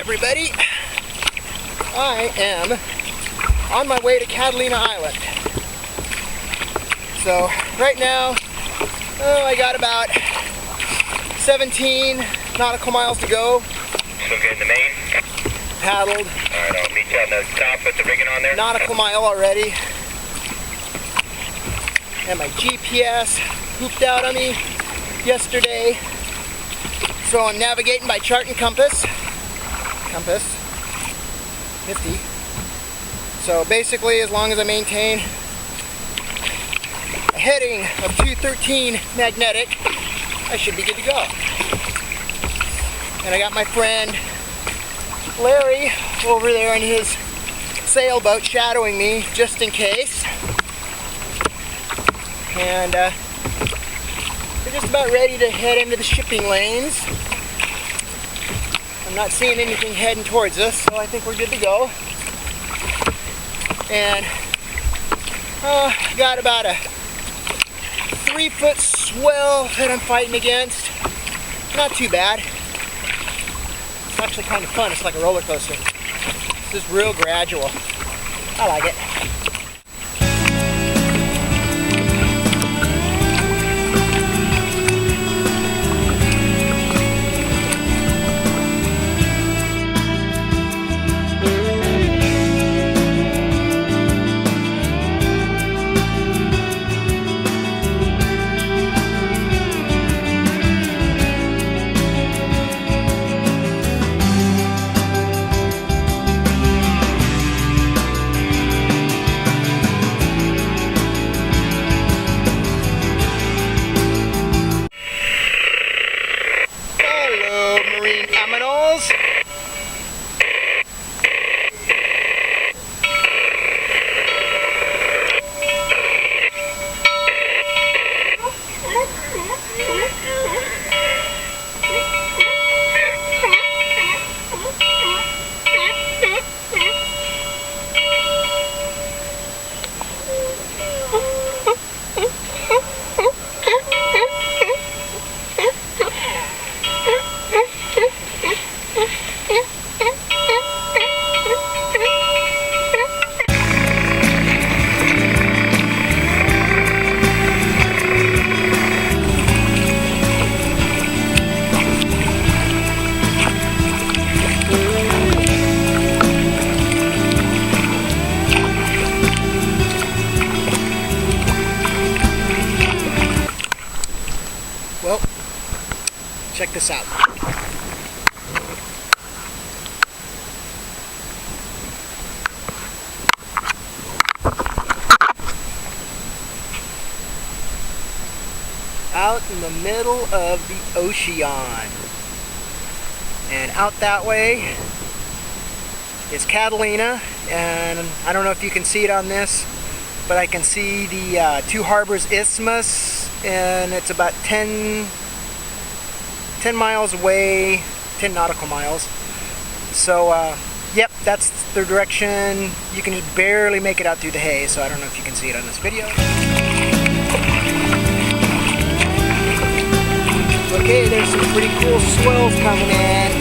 everybody. I am on my way to Catalina Island. So right now, I got about 17 nautical miles to go. Still getting the main? Paddled. Alright, I'll meet you on the top with the rigging on there. Nautical mile already. And my GPS pooped out on me yesterday. So I'm navigating by chart and compass. Nifty. So basically, as long as I maintain a heading of 213 magnetic, I should be good to go. And I got my friend Larry over there in his sailboat shadowing me just in case. And we're just about ready to head into the shipping lanes. I'm not seeing anything heading towards us, so I think we're good to go. And got about a 3-foot swell that I'm fighting against. Not too bad. It's actually kind of fun. It's like a roller coaster. This is real gradual. I like it. Well, check this out. Out in the middle of the ocean. And out that way is Catalina, and I don't know if you can see it on this, but I can see the Two Harbors Isthmus, and it's about 10 miles away, 10 nautical miles. So yep, that's the direction. You can just barely make it out through the haze, so I don't know if you can see it on this video. Okay, there's some pretty cool swells coming in.